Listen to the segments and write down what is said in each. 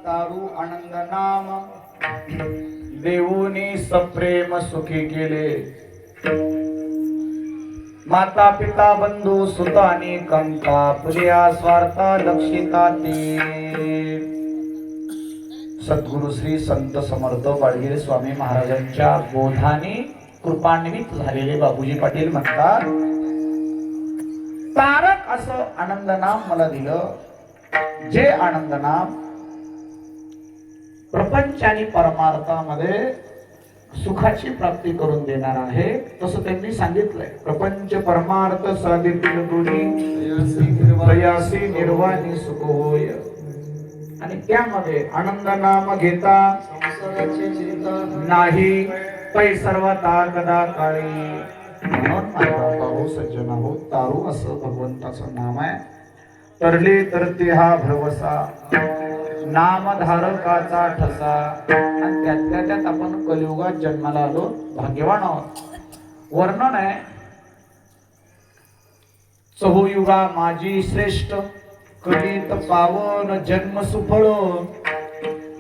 तारू आनंद नाम देऊनी सप्रेम सुखी केले माता पिता बंधू सुत आणि कंका पुलिया स्वार्था लक्षिता ते सद्गुरु श्री संत समर्थ बाळगिरे स्वामी महाराजांच्या बोधाने कृपान्वित झालेले बाबूजी पाटील म्हणतात तारक असं आनंद नाम मला दिलं जे आनंद नाम प्रपंच आणि परमार्थामध्ये सुखाची प्राप्ती करून देणार आहे तसं त्यांनी सांगितलंय प्रपंच परमार्थ साधितील दोन्ही प्रयासी निर्वाणी सुख होय आणि त्यामध्ये आनंद नाम घेता संसाराची चिंता नाही पै सर्वता कदा काळी म्हणून हो सज्जन हो तारू असं भगवंताचं नाम आहे तरले तर ते हा भरवसा नामधारकाचा ठसा आणि त्यातल्या त्यात आपण कलियुगात जन्माला आलो भाग्यवान आहोत वर्णन आहे चहुयुगा माझी श्रेष्ठ कलित पावन जन्म सुफळ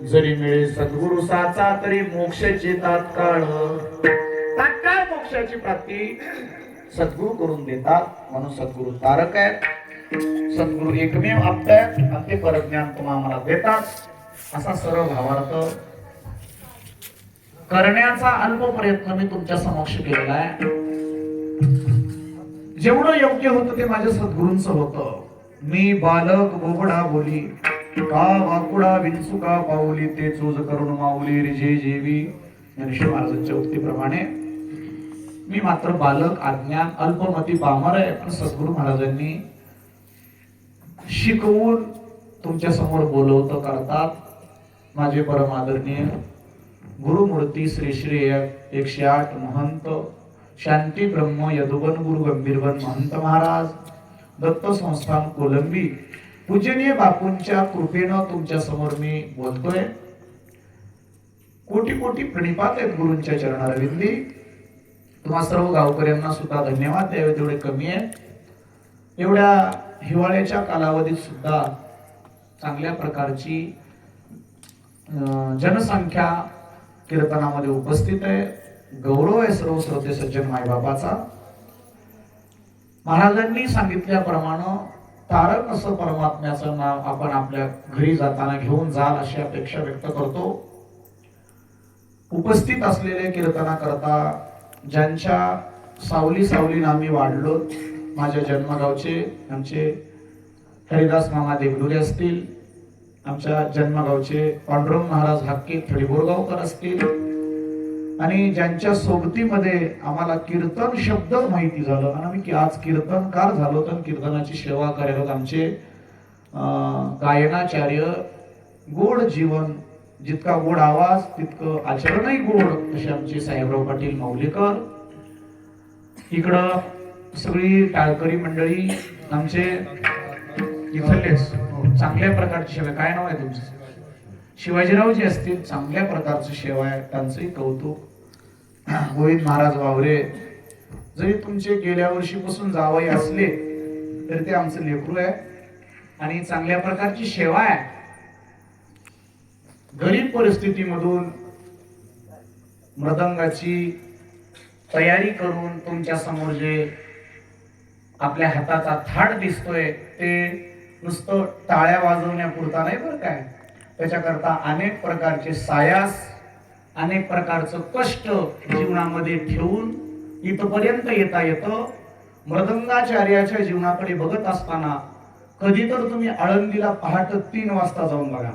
जरी मिळे सद्गुरु साचा तरी मोक्षाची तात्काळ मोक्षाची प्राप्ती सद्गुरु करून देतात म्हणून सद्गुरु तारक आहेत सद्गुरु एकमेव आपल्यात आपले परज्ञान तुम्हाला देतात असा सर्व भावार्थ करण्याचा अल्प प्रयत्न मी तुमच्या समक्ष केलेला आहे जेवढं योग्य होतं ते माझ्या सद्गुरूंचं होतं मी बालक बोबडा बोली का वाकुडा विंचुका पाऊली ते चूज करून माऊली रिजे जेवी ज्ञानेश्वर महाराजांच्या उक्तीप्रमाणे मी मात्र बालक अज्ञान अल्पमती पामर आहे पण सद्गुरु महाराजांनी शिकवून तुमच्या समोर बोलवत करतात माझे परम आदरणीय गुरुमूर्ती श्री श्री 108 महंत शांती ब्रह्म यदुवन गुरु गंभीरवन महंत महाराज दत्त संस्थान कोलंबी पूजनीय बापूंच्या कृपेनं तुमच्या समोर मी बोलतोय कोटी कोटी प्रणिपात आहेत गुरूंच्या चरणारविंदी तुम्हा सर्व गावकऱ्यांना सुद्धा धन्यवाद द्यावे तेवढे कमी आहे एवढ्या हिवाळ्याच्या कालावधीत सुद्धा चांगल्या प्रकारची जनसंख्या कीर्तनामध्ये उपस्थित आहे गौरव आहे सर्व श्रोते सज्जन मायबापाचा महाराजांनी सांगितल्याप्रमाणे तारक असं परमात्म्याचं नाव आपण आपल्या घरी जाताना घेऊन जाल अशी अपेक्षा व्यक्त करतो उपस्थित असलेले कीर्तना करता ज्यांच्या सावली सावलीनं आम्ही वाढलो माझ्या जन्मगावचे आमचे हरिदास मामा देगलुरे असतील आमच्या जन्मगावचे पांडुरंग महाराज हाके थडीबोरगावकर असतील आणि ज्यांच्या सोबतीमध्ये आम्हाला कीर्तन शब्द माहिती झालं आणि आम्ही आज कीर्तनकार झालो तर कीर्तनाची सेवा करायला आमचे गायनाचार्य गोड जीवन जितका गोड आवाज तितकं आचरणही गोड असे आमचे साहेबराव पाटील माऊलीकर इकडं सगळी टाळकरी मंडळी आमचे इथलेच चांगल्या प्रकारची सेवा काय नाव आहे तुमचं शिवाजीराव जे असतील चांगल्या प्रकारची सेवा आहे त्यांचंही कौतुक गोविंद महाराज वावरे जरी तुमचे गेल्या वर्षीपासून जावई असले तरी ते आमचं लेकरू आहे आणि चांगल्या प्रकारची सेवा आहे गरीब परिस्थितीमधून मृदंगाची तयारी करून तुमच्या समोर जे आपल्या हाताचा थाट दिसतोय ते नुसतं टाळ्या वाजवण्यापुरता नाही बरं काय त्याच्याकरता अनेक प्रकारचे सायास अनेक प्रकारचं कष्ट जीवनामध्ये ठेवून इथपर्यंत येता येतं मृदंगाचार्याच्या जीवनाकडे बघत असताना कधी तर तुम्ही आळंदीला पहाटे 3 वाजता जाऊन बघा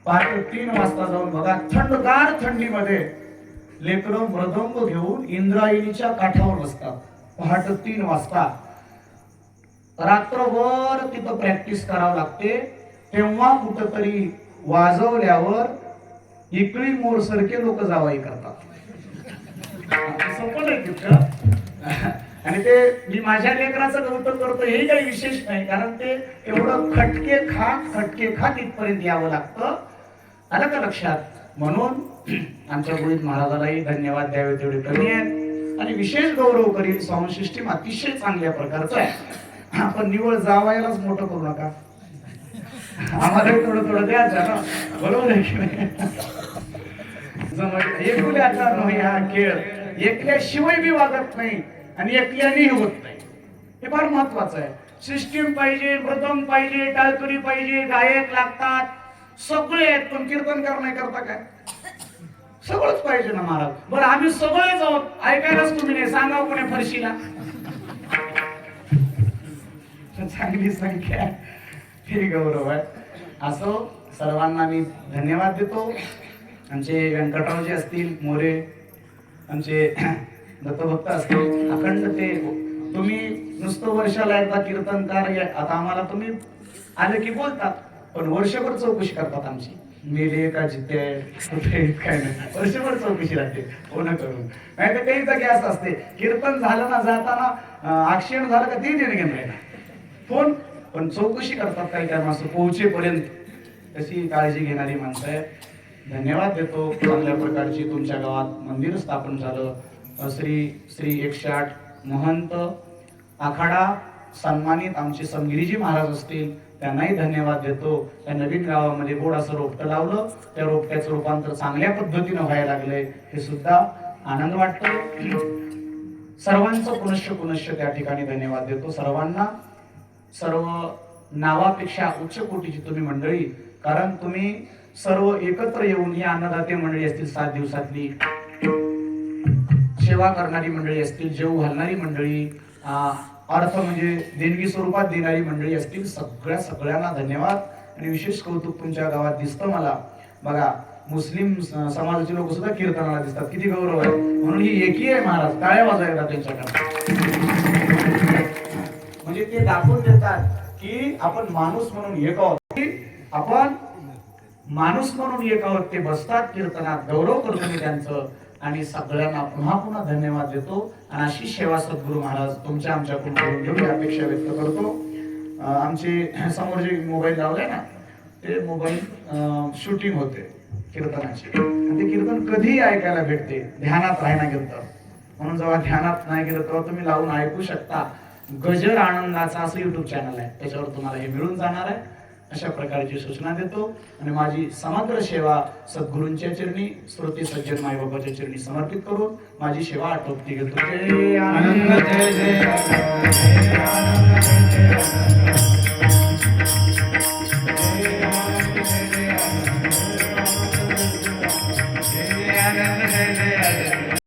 पहाटे 3 वाजता जाऊन बघा थंडगार थंडीमध्ये लेकरं मृदंग घेऊन इंद्रायणीच्या काठावर बसतात पहाटे 3 वाजता रात्रभर तिथं प्रॅक्टिस करावं लागते तेव्हा कुठंतरी वाजवल्यावर इकळी मोर सारखे लोक जावाई करतात आणि ते मी माझ्या लेकराचं कौतुक करतो हे काही विशेष नाही कारण ते एवढं खटके खात इथपर्यंत यावं लागतं आलं का लक्षात म्हणून आमच्या गुरुजी महाराजालाही धन्यवाद द्यावे तेवढे कमी आहेत आणि विशेष गौरव करील साऊंड सिस्टीम अतिशय चांगल्या प्रकारचं आहे पण निवळ जावायलाच मोठं करू नका आम्हालाही थोडं थोडं द्यायचं ना, बरोबर आहे की नाही? एकल्याचा नाही हा खेळ, एकल्याशिवाय बी वागत नाही आणि एकल्यानेही होत नाही. हे फार महत्वाचं आहे. सिस्टीम पाहिजे, मृदंग पाहिजे, टाळकरी पाहिजे, गायक लागतात, सगळे आहेत, पण कीर्तनकार नाही करता काय? सगळंच पाहिजे ना महाराज. बरं आम्ही सगळेच आहोत, ऐकायलाच तुम्ही नाही, सांगा कोणी फरशीला. चांगली संख्या आहे, हे गौरव आहे. असो, सर्वांना मी धन्यवाद देतो. आमचे व्यंकटरावजी असतील मोरे, आमचे दत्तभक्त असतील, अखंड ते तुम्ही नुसतं वर्षाला एकदा कीर्तनकार आता आम्हाला तुम्ही आले की बोलतात, पण वर्षभर चौकशी करतात आमची, मेले का जिथे कुठे काय नाही, वर्षभर चौकशी राहते फोन करून. नाही तर काही जागी असं असते, कीर्तन झालं ना जाताना ऍक्सिडेंट झालं का ते देणं घेणं फोन, पण चौकशी करतात काही काय माणसं पोहोचेपर्यंत. तशी काळजी घेणारी माणसं आहे. धन्यवाद देतो. चांगल्या प्रकारची तुमच्या गावात मंदिर स्थापन झालं. श्री श्री 108 महंत आखाडा सन्मानित आमचे समगिरीजी महाराज असतील, त्यांनाही धन्यवाद देतो. त्या नवीन गावामध्ये गोड असं रोपटं लावलं, त्या रोपट्याचं रूपांतर चांगल्या पद्धतीनं व्हायला लागलंय, हे सुद्धा आनंद वाटतो. सर्वांचं पुनश्च त्या ठिकाणी धन्यवाद देतो. सर्वांना, सर्व नावापेक्षा उच्च कोटीची तुम्ही मंडळी, कारण तुम्ही सर्व एकत्र येऊन ही अन्नदाते मंडळी असतील, 7 दिवसातली सेवा करणारी मंडळी असतील, जेव घालणारी मंडळी, अर्थ म्हणजे देणगी स्वरूपात देणारी मंडळी असतील, सगळ्यांना धन्यवाद. आणि विशेष कौतुक तुमच्या गावात दिसतं मला. बघा, मुस्लिम समाजाचे लोक सुद्धा कीर्तनाला दिसतात, किती गौरव आहे. म्हणून ही एकी आहे महाराज, टाळ्या वाजवायला त्यांच्याकडे. म्हणजे ते दाखवून देतात की आपण माणूस म्हणून एक आहोत, आपण माणूस म्हणून एक आहोत. ते बसतात कीर्तनात, गौरव करतो मी त्यांचं. आणि सगळ्यांना पुन्हा पुन्हा धन्यवाद देतो. आणि अशी सेवा सद्गुरू महाराज तुमच्या आमच्याकडून करून घेऊ ही अपेक्षा व्यक्त करतो. आमचे समोर जे मोबाईल लावले ना, ते मोबाईल शूटिंग होते कीर्तनाची, आणि ते कीर्तन कधीही ऐकायला भेटते, ध्यानात राहायला गेलं. म्हणून जेव्हा ध्यानात नाही गेलं तेव्हा तुम्ही लावून ऐकू शकता. गजर आनंदाचा असं युट्यूब चॅनल आहे, त्याच्यावर तुम्हाला हे मिळून जाणार आहे. अशा प्रकारची सूचना देतो. आणि माझी समग्र सेवा सद्गुरूंच्या चरणी, श्रोते सज्जन मायबाबाच्या चरणी समर्पित करून माझी सेवा आटोपती घेतो. जय आनंद, जय जय आनंद, जय आनंद, जय आनंद.